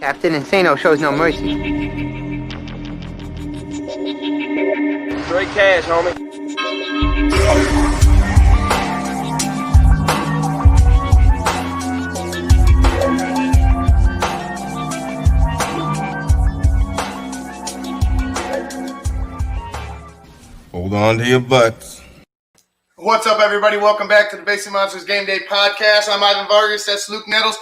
Captain Insano shows no mercy. Straight cash, homie. Hold on to your butts. What's up, everybody? Welcome back to the Basic Monsters Game Day Podcast. I'm Ivan Vargas. That's Luke Nettles.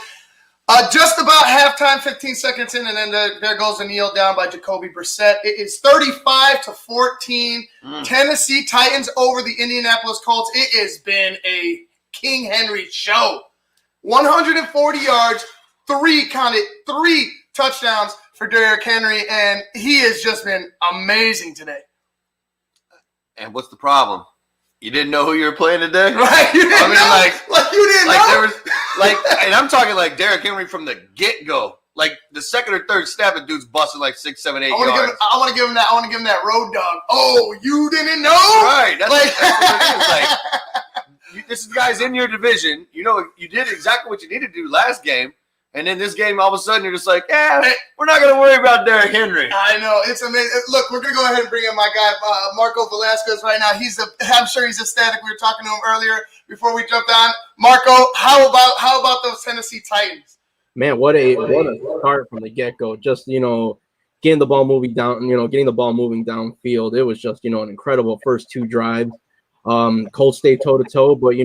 Just about halftime, 15 seconds in, and then there goes the kneel down by Jacoby Brissett. It is 35-14. Tennessee Titans over the Indianapolis Colts. It has been a King Henry show. 140 yards, three touchdowns for Derrick Henry, and he has just been amazing today. And what's the problem? You didn't know who you were playing today? Right? You didn't know. Like you didn't know. There was and I'm talking like Derrick Henry from the get-go. Like the second or third snap, the dude's busting like 6, 7, 8 yards. I want to give him that road dog. Oh, you didn't know? Right. That's what it is. This guy's in your division. You know, you did exactly what you needed to do last game. And then this game, all of a sudden, you're just like, we're not going to worry about Derrick Henry. I know. It's amazing. Look, we're going to go ahead and bring in my guy, Marco Velasquez, right now. I'm sure he's ecstatic. We were talking to him earlier before we jumped on. Marco, how about those Tennessee Titans? Man, what a start from the get-go. Just, getting the ball moving downfield. It was just, an incredible first two drives. Colts stayed toe-to-toe, but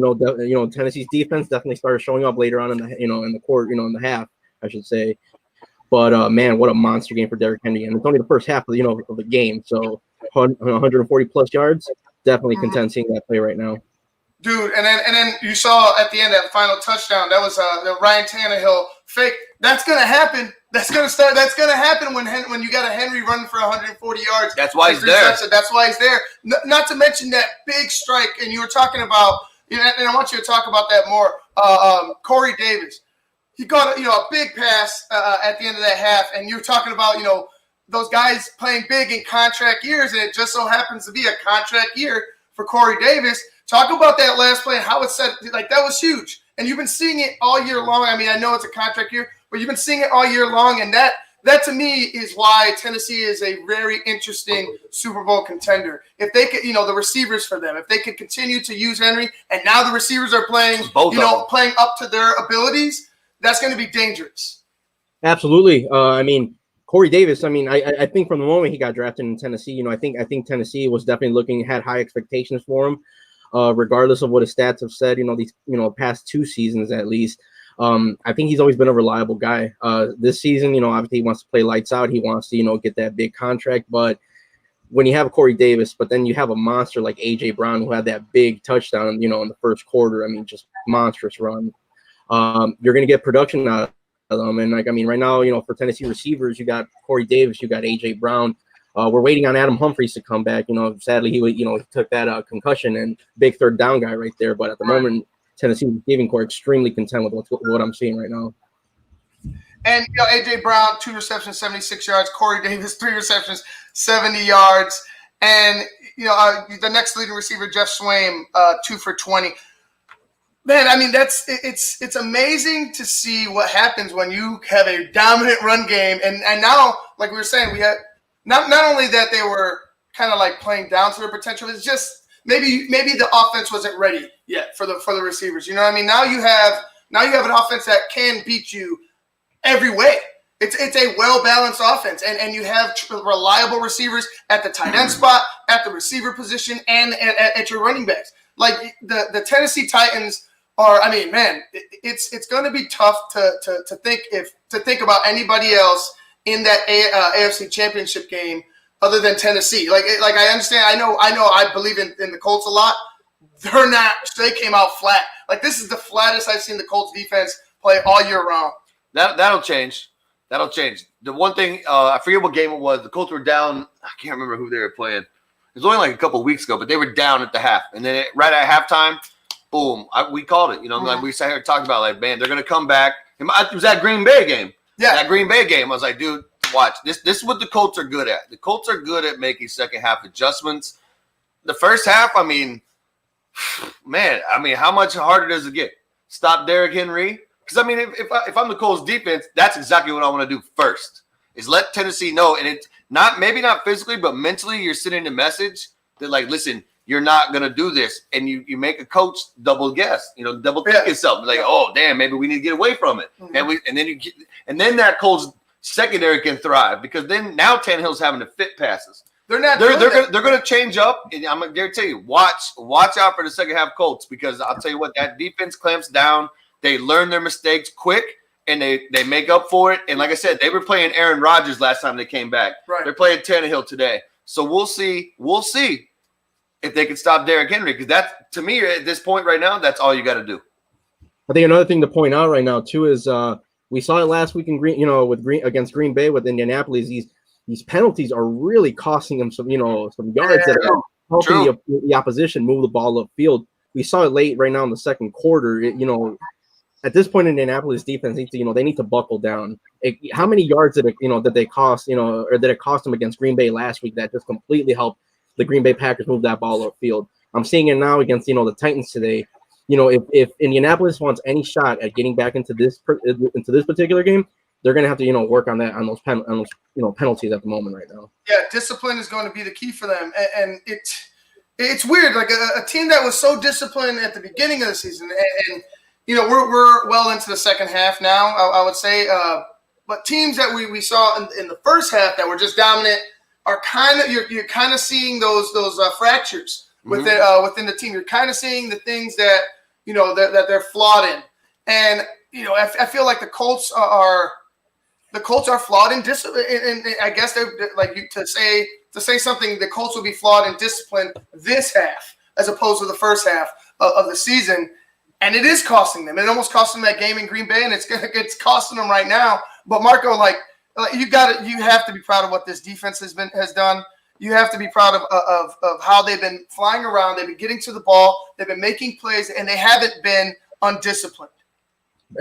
Tennessee's defense definitely started showing up later on in the quarter, in the half, I should say. But man, what a monster game for Derrick Henry, and it's only the first half of the game. So 140 plus yards, definitely content seeing that play right now. Dude, and then you saw at the end that final touchdown. That was the Ryan Tannehill fake. That's gonna happen. That's gonna happen when you got a Henry running for 140 yards. That's why he's there. That's why he's there. Not to mention that big strike. And you were talking about, and I want you to talk about that more. Corey Davis, he got a big pass at the end of that half, and you were talking about those guys playing big in contract years, and it just so happens to be a contract year for Corey Davis. Talk about that last play and how it set. Like, that was huge. And you've been seeing it all year long. I mean, I know it's a contract year, but you've been seeing it all year long. And that to me is why Tennessee is a very interesting Super Bowl contender. If they could, the receivers for them, if they could continue to use Henry, and now the receivers are playing, playing up to their abilities, that's going to be dangerous. Absolutely. Corey Davis, I think from the moment he got drafted in Tennessee, I think Tennessee was definitely had high expectations for him. Regardless of what his stats have said, these past two seasons at least. I think he's always been a reliable guy. This season, obviously he wants to play lights out. He wants to, get that big contract. But when you have Corey Davis, but then you have a monster like A.J. Brown who had that big touchdown, in the first quarter. Just monstrous run. You're going to get production out of them. And right now, for Tennessee receivers, you got Corey Davis, you got A.J. Brown. We're waiting on Adam Humphries to come back. Sadly, he took that concussion and big third down guy right there. But at the moment, Tennessee receiving core extremely content with what I'm seeing right now. And A.J. Brown, 2 receptions, 76 yards. Corey Davis, 3 receptions, 70 yards. And the next leading receiver, Jeff Swaim, 2 for 20. Man, it's amazing to see what happens when you have a dominant run game. And now, like we were saying, we had. Not only that they were kind of like playing down to their potential, it's just maybe the offense wasn't ready yet for the receivers. You know what I mean? Now you have an offense that can beat you every way. It's a well-balanced offense, and you have reliable receivers at the tight end spot, at the receiver position, and at your running backs. Like the Tennessee Titans are. It's going to be tough to think about anybody else in that AFC Championship game other than Tennessee. Like I understand, I know I believe in the Colts a lot. They're not, they came out flat. Like, this is the flattest I've seen the Colts defense play all year round. That'll change. The one thing, I forget what game it was. The Colts were down. I can't remember who they were playing. It was only like a couple of weeks ago, but they were down at the half. And then right at halftime, boom, we called it. Like we sat here and talked about, like, man, they're going to come back. It was that Green Bay game. Yeah, that Green Bay game. I was like, dude, watch. This is what the Colts are good at. The Colts are good at making second half adjustments. The first half, man, how much harder does it get? Stop Derrick Henry Because, I mean, if I'm the Colts defense, that's exactly what I want to do first, is let Tennessee know. And it's maybe not physically, but mentally you're sending a message that, like, listen, you're not going to do this. And you make a coach double guess, double think yourself. Like, oh, damn, maybe we need to get away from it. Mm-hmm. And then that Colts secondary can thrive, because then now Tannehill's having to fit passes. They're going to change up, and I'm going to tell you, watch out for the second half Colts, because I'll tell you what, that defense clamps down. They learn their mistakes quick, and they make up for it. And like I said, they were playing Aaron Rodgers last time they came back. Right. They're playing Tannehill today. So we'll see if they can stop Derrick Henry, because that's, to me, at this point right now, that's all you got to do. I think another thing to point out right now too is we saw it last week in against Green Bay with Indianapolis. These penalties are really costing them some yards that are helping the opposition move the ball upfield. We saw it late right now in the second quarter. At this point, Indianapolis defense needs to, they need to buckle down. How many yards did it cost them against Green Bay last week that just completely helped the Green Bay Packers move that ball upfield? I'm seeing it now against, the Titans today. If Indianapolis wants any shot at getting back into this particular game, they're going to have to, work on those penalties at the moment right now. Yeah, discipline is going to be the key for them, and it's weird. Like a team that was so disciplined at the beginning of the season, and we're well into the second half now, I would say. But teams that we saw in the first half that were just dominant are kind of you're kind of seeing those fractures within the team. You're kind of seeing the things that that they're flawed in, and I feel like the Colts are flawed in discipline. And I guess they to say something. The Colts will be flawed in discipline this half as opposed to the first half of the season, and it is costing them. It almost cost them that game in Green Bay, and it's costing them right now. But Marco, you have to be proud of what this defense has done. You have to be proud of how they've been flying around. They've been getting to the ball. They've been making plays, and they haven't been undisciplined.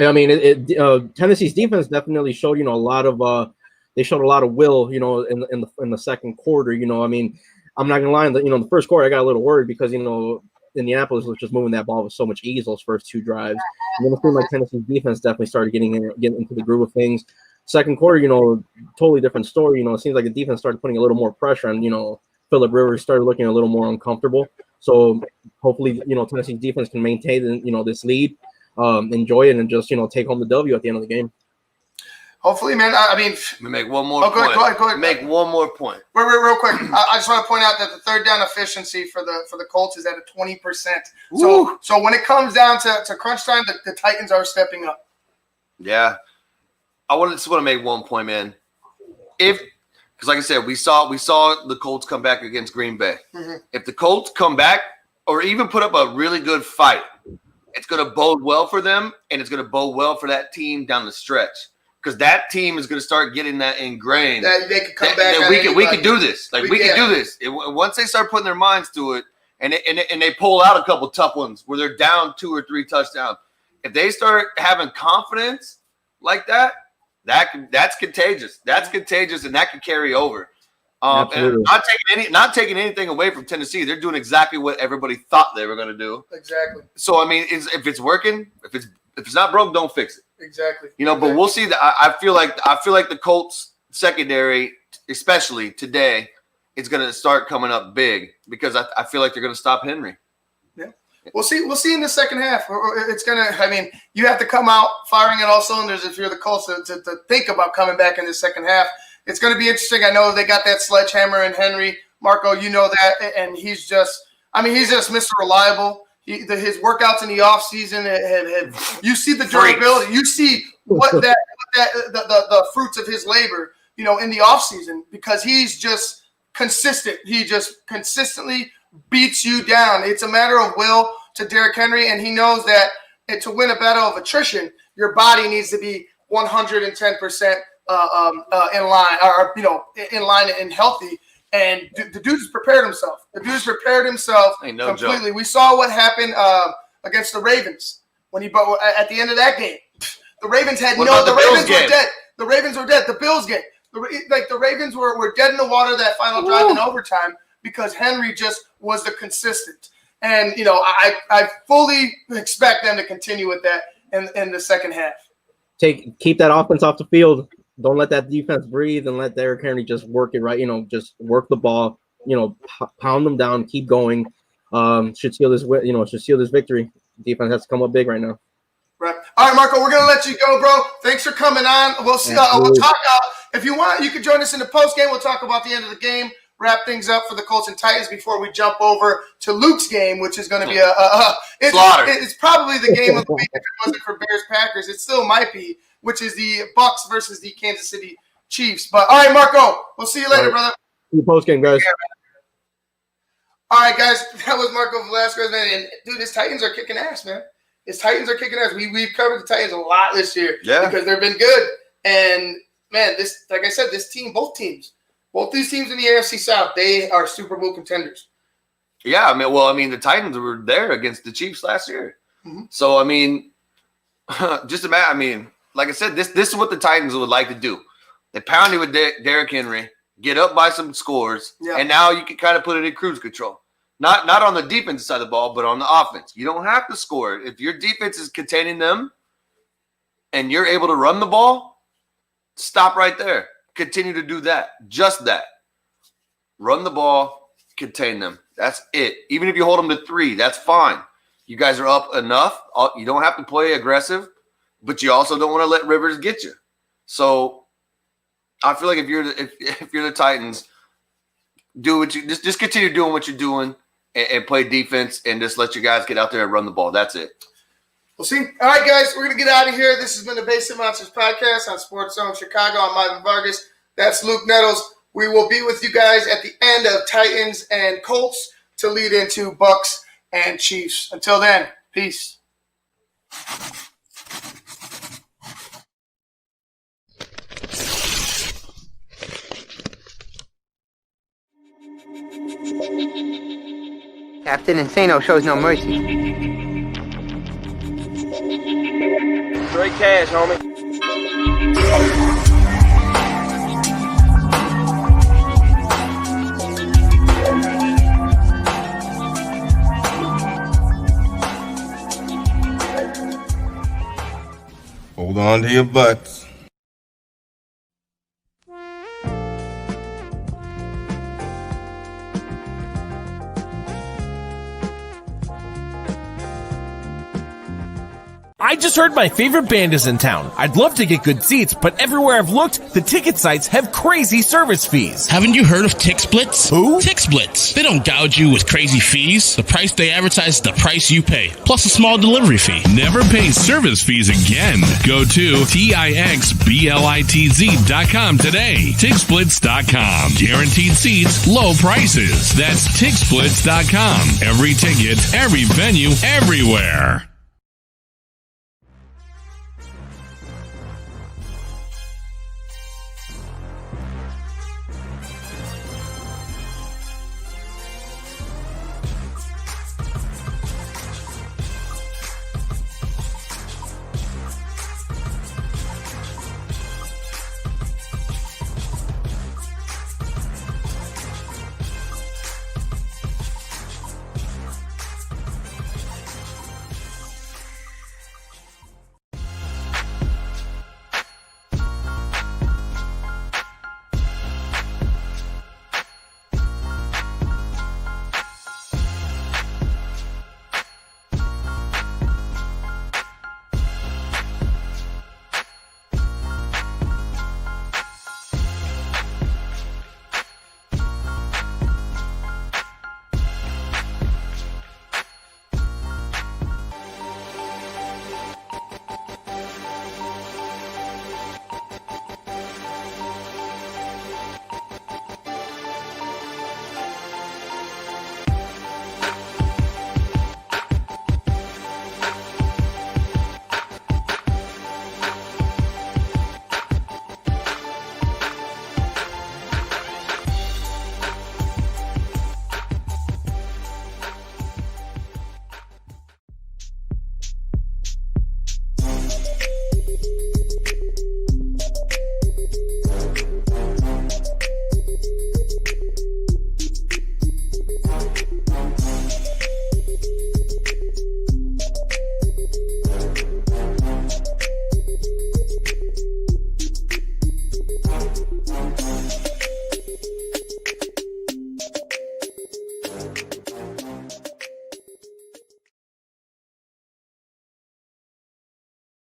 I mean, Tennessee's defense definitely showed, a lot of they showed a lot of will, in the second quarter. I mean, I'm not gonna lie, the first quarter I got a little worried because Indianapolis was just moving that ball with so much ease those first two drives. And then it seemed like Tennessee's defense definitely started getting into the groove of things. Second quarter, totally different story. It seems like the defense started putting a little more pressure on, Phillip Rivers started looking a little more uncomfortable. So hopefully, Tennessee's defense can maintain, this lead, enjoy it, and just, take home the W at the end of the game. Hopefully, man. I mean, let me make one more point. Go ahead. Make one more point. Real quick. I just want to point out that the third down efficiency for the Colts is at a 20%. So when it comes down to crunch time, the Titans are stepping up. Yeah. I just want to make one point, man. Because like I said, we saw the Colts come back against Green Bay. Mm-hmm. If the Colts come back or even put up a really good fight, it's going to bode well for them, and it's going to bode well for that team down the stretch. Because that team is going to start getting that ingrained. That they can come back. That we can do this. We can do this. Once they start putting their minds to it, and they pull out a couple tough ones where they're down 2 or 3 touchdowns, if they start having confidence like that, that's contagious. That's contagious, and that can carry over. And not taking anything away from Tennessee. They're doing exactly what everybody thought they were going to do. Exactly. So I mean, if it's working, if it's not broke, don't fix it. Exactly. But we'll see. That I feel like the Colts secondary, especially today, is going to start coming up big because I feel like they're going to stop Henry. Yeah. We'll see in the second half. It's going to. I mean, you have to come out firing at all cylinders if you're the Colts to think about coming back in the second half. It's going to be interesting. I know they got that sledgehammer in Henry. Marco, you know that, and he's just Mr. Reliable. His workouts in the offseason have you see the durability. You see what the fruits of his labor, in the offseason, because he's just consistent. He just consistently beats you down. It's a matter of will to Derrick Henry, and he knows that to win a battle of attrition, your body needs to be 110% in line, or in line and healthy. And the dude has prepared himself. Completely. Joke. We saw what happened against the Ravens at the end of that game. The Ravens had were dead. The Ravens were dead. The Bills game. The Ravens were dead in the water that final drive in overtime because Henry just was the consistent. And I fully expect them to continue with that. in the second half. Keep that offense off the field. Don't let that defense breathe, and let Derrick Henry just work it right. Just work the ball. Pound them down. Keep going. Should seal this. Should seal this victory. Defense has to come up big right now. Right. All right, Marco, we're going to let you go, bro. Thanks for coming on. We'll see. We'll talk. If you want, you can join us in the post game. We'll talk about the end of the game, wrap things up for the Colts and Titans before we jump over to Luke's game, which is going to be slaughter. It's probably the game of the week if it wasn't for Bears-Packers. It still might be, which is the Bucs versus the Kansas City Chiefs. But all right, Marco, we'll see you later, brother. See you post game, guys. All right, guys, that was Marco Velasquez, man. And dude, his Titans are kicking ass, man. His Titans are kicking ass. We've covered the Titans a lot this year because they've been good. And man, this, like I said, this team, both these teams in the AFC South, they are Super Bowl contenders. Yeah, the Titans were there against the Chiefs last year. Mm-hmm. So just imagine. Like I said, this is what the Titans would like to do. They pound it with Derrick Henry, get up by some scores, and now you can kind of put it in cruise control. Not on the defensive side of the ball, but on the offense. You don't have to score. If your defense is containing them and you're able to run the ball, stop right there. Continue to do that. Just that. Run the ball, contain them. That's it. Even if you hold them to 3, that's fine. You guys are up enough. You don't have to play aggressive, but you also don't want to let Rivers get you. So I feel like if you're the Titans, do what you just continue doing what you're doing. And play defense and just let you guys get out there and run the ball. That's it. We'll see. All right, guys, we're going to get out of here. This has been the Basic Monsters podcast on SportsZone Chicago. I'm Ivan Vargas. That's Luke Nettles. We will be with you guys at the end of Titans and Colts to lead into Bucs and Chiefs. Until then, peace. Captain Insano shows no mercy. Straight cash, homie. Hold on to your butts. I just heard my favorite band is in town. I'd love to get good seats, but everywhere I've looked, the ticket sites have crazy service fees. Haven't you heard of TixSplits? Who? TixSplits. They don't gouge you with crazy fees. The price they advertise is the price you pay, plus a small delivery fee. Never pay service fees again. Go to TIXBLITZ.com today. TixSplits.com. Guaranteed seats, low prices. That's TixSplits.com. Every ticket, every venue, everywhere.